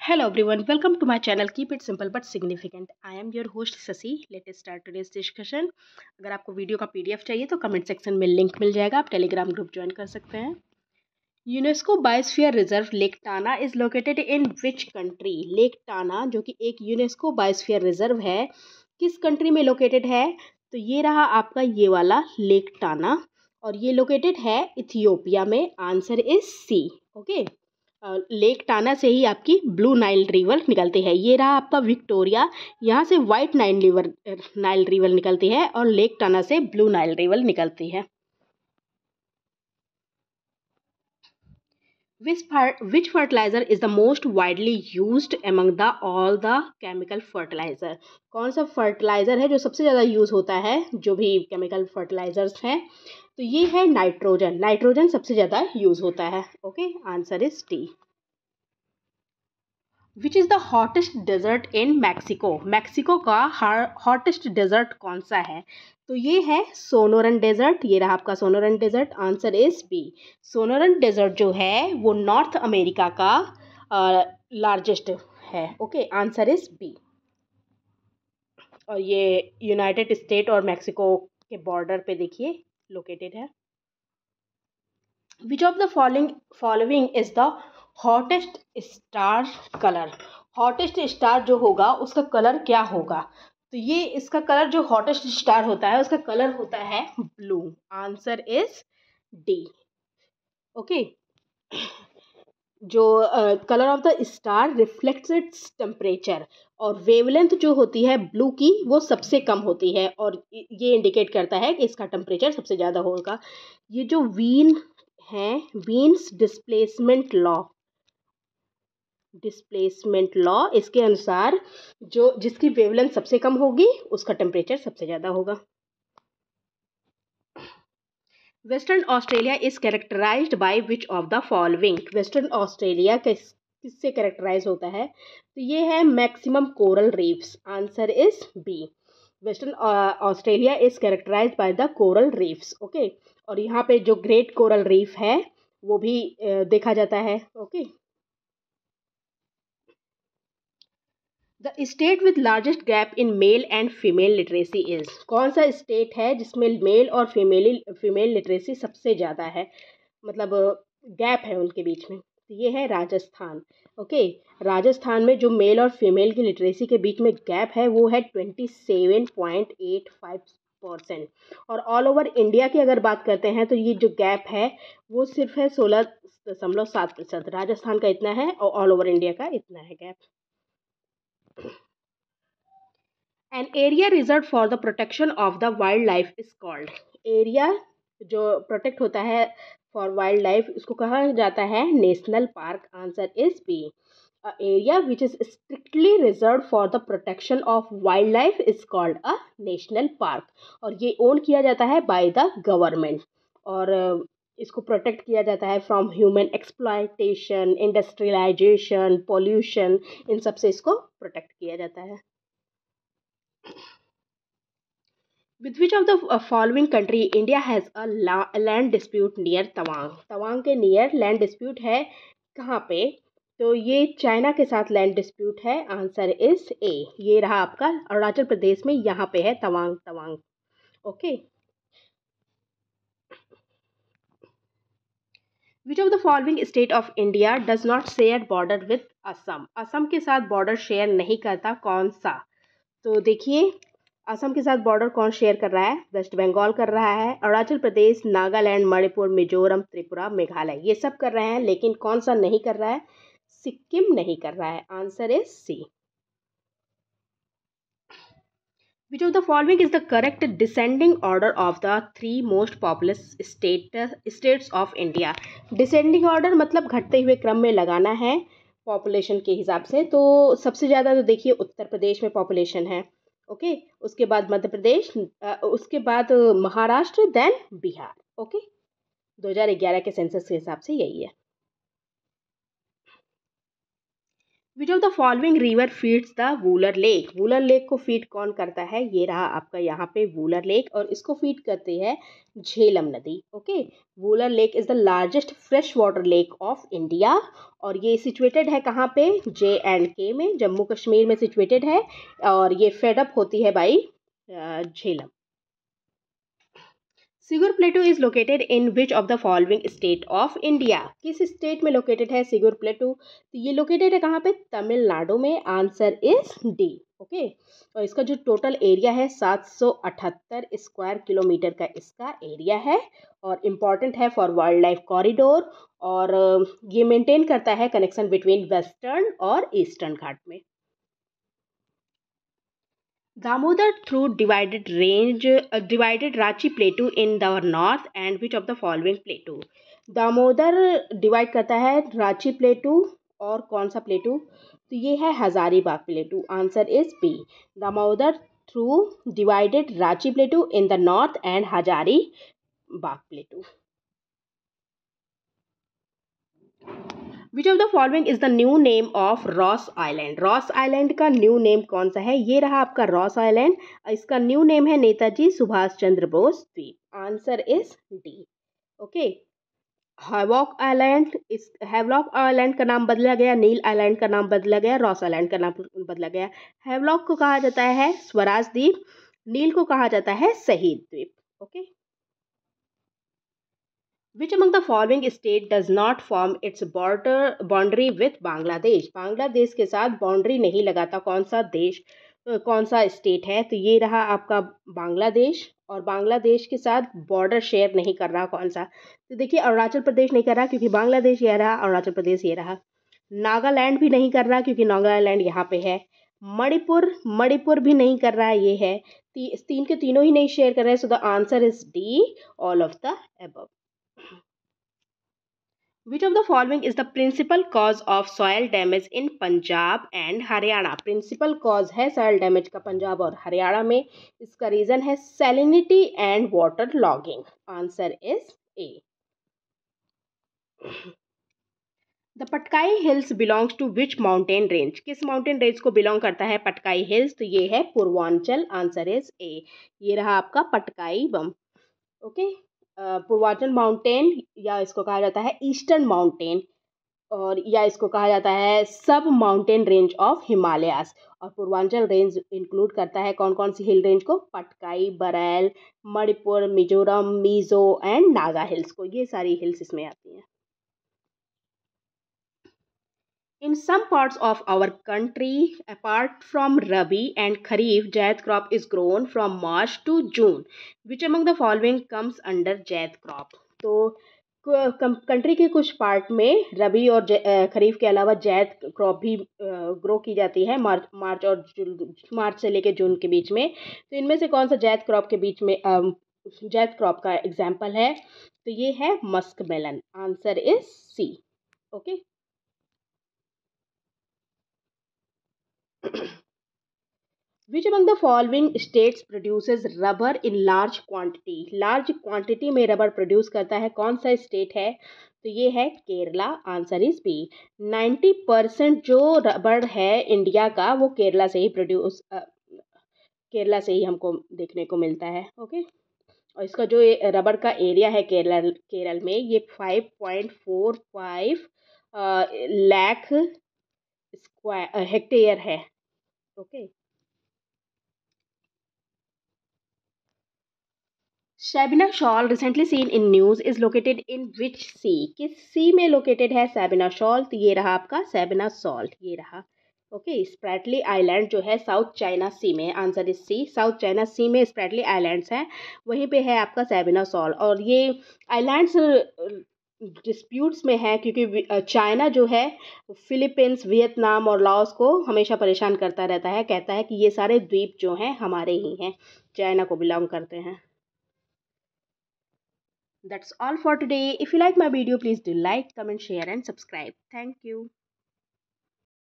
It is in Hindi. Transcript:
Hello everyone, welcome to my channel. Keep it simple but significant. I am your host Sasi. Let's start today's discussion. अगर आपको वीडियो का पीडीएफ चाहिए तो कमेंट सेक्शन में लिंक मिल जाएगा, आप टेलीग्राम ग्रुप ज्वाइन कर सकते हैं. UNESCO biosphere reserve lake Tana is located in which country? Lake Tana जो कि एक यूनेस्को बायोस्फीयर रिजर्व है, किस कंट्री में लोकेटेड है? तो ये रहा आपका ये वाला लेक टाना और ये लोकेटेड है इथियोपिया में. Answer is C. Okay, lake Tana से ही आपकी ब्लू नाइल रिवर निकलती है. ये रहा आपका विक्टोरिया, यहाँ से वाइट नाइल रिवर निकलती है और लेक टाना से ब्लू नाइल रिवर निकलती है. Which fertilizer is the most widely used among all the chemical fertilizer? कौन सा फर्टिलाइज़र है जो सबसे ज़्यादा यूज़ होता है जो भी केमिकल फर्टिलाइजर्स हैं? तो ये है नाइट्रोजन. नाइट्रोजन सबसे ज़्यादा यूज़ होता है. Okay, answer is T. Which is the hottest desert in Mexico? Mexico का हॉटेस्ट डेजर्ट कौन सा है? तो ये है सोनोरन डेजर्ट. ये रहा आपका Sonoran desert. Answer is B. Sonoran desert जो है वो नॉर्थ अमेरिका का लार्जेस्ट है. Okay, answer is B. और ये यूनाइटेड स्टेट और मैक्सिको के बॉर्डर पे देखिए लोकेटेड है. Which of the following is the hottest star colour? Hottest star जो होगा उसका कलर क्या होगा? तो ये इसका कलर जो हॉटेस्ट स्टार होता है उसका कलर होता है blue. Answer is D. Okay, जो colour of the star reflects its temperature और वेवलेंथ जो होती है ब्लू की वो सबसे कम होती है और ये इंडिकेट करता है कि इसका टेम्परेचर सबसे ज़्यादा होगा. ये जो वीन है, वीन्स डिस्प्लेसमेंट लॉ, इसके अनुसार जो जिसकी वेवलेंथ सबसे कम होगी उसका टेम्परेचर सबसे ज़्यादा होगा. Western Australia is characterized by which of the following? Western Australia किससे कैरेक्टराइज होता है? तो ये है maximum coral reefs. Answer is B. Western Australia is characterized by the coral reefs. Okay, और यहाँ पे जो ग्रेट कोरल रीफ है वो भी देखा जाता है. Okay, the state with largest gap in male and female literacy is? कौन सा स्टेट है जिसमें मेल और फीमेल लिटरेसी सबसे ज़्यादा है, मतलब गैप है उनके बीच में? तो ये है राजस्थान. ओके, राजस्थान में जो मेल और फीमेल की लिटरेसी के बीच में गैप है वो है 27.85%. और ऑल ओवर इंडिया की अगर बात करते हैं तो ये जो गैप है वो सिर्फ है 16.7%. राजस्थान का इतना है और ऑल ओवर इंडिया का इतना है gap. An area reserved for the protection of the wildlife is called? Area जो प्रोटेक्ट होता है फॉर वाइल्ड लाइफ उसको कहा जाता है national park. Answer is B. A area which is strictly reserve for the protection of wildlife is called a national park. और ये ओन किया जाता है बाय द गवर्नमेंट और इसको प्रोटेक्ट किया जाता है from human exploitation, industrialisation, pollution, इन सब से इसको प्रोटेक्ट किया जाता है. With which of the following country India has a land dispute near Tawang? Tawang के नियर लैंड डिस्प्यूट है कहाँ पे? तो ये चाइना के साथ लैंड डिस्प्यूट है. Answer is a. ये रहा आपका अरुणाचल प्रदेश में, यहाँ पे है Tawang. Okay, which of the following state of India does not share border with Assam? Assam के साथ बॉर्डर शेयर नहीं करता कौन सा? तो देखिए असम के साथ बॉर्डर कौन शेयर कर रहा है? वेस्ट बंगाल कर रहा है, अरुणाचल प्रदेश, नागालैंड, मणिपुर, मिजोरम, त्रिपुरा, मेघालय, ये सब कर रहे हैं. लेकिन कौन सा नहीं कर रहा है? सिक्किम नहीं कर रहा है. Answer is C. Which of the following is the correct descending order of the 3 most populous states of India? Descending order मतलब घटते हुए क्रम में लगाना है पॉपुलेशन के हिसाब से. तो सबसे ज़्यादा तो देखिए उत्तर प्रदेश में पॉपुलेशन है. ओके, उसके बाद मध्य प्रदेश, उसके बाद महाराष्ट्र, देन बिहार. ओके, 2011 के सेंसस के हिसाब से यही है. Which of the following river feeds the Wular lake? Wular lake को फीड कौन करता है? ये रहा आपका यहाँ पे वूलर लेक, और इसको फीड करती है झेलम नदी। Okay, Wular lake is the largest fresh water lake of India, और ये सिचुएटेड है कहाँ पे? J&K में, जम्मू कश्मीर में सिचुएटेड है, और ये फेडअप होती है by Jhelum. Sigur plateau is located in which of the following state of India? किस स्टेट में लोकेटेड है सिगुर प्लेटू? तो ये लोकेटेड है कहाँ पे? तमिलनाडु में। Answer is D. ओके, और इसका जो टोटल एरिया है 778 स्क्वायर किलोमीटर का इसका एरिया है, और इम्पॉर्टेंट है फॉर वाइल्ड लाइफ कॉरिडोर, और ये मेंटेन करता है कनेक्शन बिटवीन वेस्टर्न और ईस्टर्न घाट में। Damodar through divided Ranchi Plateau in the north, and which of the following plateau? Damodar divide करता है रांची प्लेटू, और कौन सा प्लेटू? तो ये है Hazaribagh plateau. Answer is B. Damodar through divided Ranchi plateau in the north and Hazaribagh plateau. Which of the following is the new name of Ross Island? Ross Island का न्यू नेम कौन सा है? ये रहा आपका रॉस आइलैंड, इसका न्यू नेम है Netaji Subhash Chandra Bose Dweep. Answer is D. Okay, Havelock Island, इस हैवलॉक आइलैंड का नाम बदला गया, नील आइलैंड का नाम बदला गया, रॉस आइलैंड का नाम बदला गया। हैवलॉक को कहा जाता है स्वराज द्वीप, नील को कहा जाता है शहीद द्वीप। Okay, Which among the following state does not form its boundary with Bangladesh? Bangladesh के साथ बाउंड्री नहीं लगाता कौन सा देश, कौन सा स्टेट है? तो ये रहा आपका बांग्लादेश, और बांग्लादेश के साथ बॉर्डर शेयर नहीं कर रहा कौन सा? तो देखिए अरुणाचल प्रदेश नहीं कर रहा क्योंकि बांग्लादेश ये रहा, अरुणाचल प्रदेश ये रहा। नागालैंड भी नहीं कर रहा क्योंकि नागालैंड यहाँ पे है। मणिपुर भी नहीं कर रहा है, ये है। तीन के तीनों ही नहीं शेयर कर रहे हैं, so the answer is D, all of the above. Which of the following is the principal cause of soil damage in Punjab and Haryana? Principal cause है soil damage का पंजाब और हरियाणा में, इसका रीजन है salinity and water logging. Answer is A. The Patkai Hills belongs to which mountain range? किस mountain range को belong करता है पटकाई हिल्स? तो ये है पूर्वांचल। Answer is a. ये रहा आपका पटकाई बम। ओके, पूर्वांचल माउंटेन, या इसको कहा जाता है ईस्टर्न माउंटेन, और या इसको कहा जाता है सब माउंटेन रेंज ऑफ हिमालयास। और पूर्वांचल रेंज इंक्लूड करता है कौन कौन सी हिल रेंज को? पटकाई, बरैल, मणिपुर, मिजोरम, मिजो एंड नागा हिल्स को, ये सारी हिल्स इसमें आती हैं। In some parts of our country, apart from Rabi and Kharif, Zaid crop is grown from March to June. Which among the following comes under Zaid crop? तो कंट्री के कुछ पार्ट में रबी और खरीफ के अलावा जैद क्रॉप भी ग्रो की जाती है मार्च से लेकर जून के बीच में। तो इनमें से कौन सा जैद क्रॉप के बीच में जैद क्रॉप का एग्जाम्पल है? तो ये है musk melon. Answer is C. Okay, Which among the following states produces rubber in large quantity? Large quantity में रबर प्रोड्यूस करता है कौन सा स्टेट है? तो ये है केरला। Answer is B. 90% जो रबर है इंडिया का वो केरला से ही केरला से ही हमको देखने को मिलता है। ओके, और इसका जो रबर का एरिया है केरल में, ये 5.45 लाख स्क्वायर हेक्टेयर है। Okay, Sabina Shoal recently seen in news is located in which sea? किस सी में लोकेटेड है Sabina Shoal? तो ये रहा आपका Sabina Salt, ये रहा। ओके, स्प्रैटली आइलैंड जो है साउथ चाइना सी में। Answer is C. South China Sea में स्प्रैटली आइलैंड्स हैं, वहीं पे है आपका Sabina Shoal, और ये आइलैंड्स डिस्प्यूट्स में है क्योंकि चाइना जो है फिलीपींस, वियतनाम और लाओस को हमेशा परेशान करता रहता है, कहता है कि ये सारे द्वीप जो हैं हमारे ही हैं, चाइना को बिलोंग करते हैं। That's all for today. If you like my video, please do like, comment, share and subscribe. Thank you.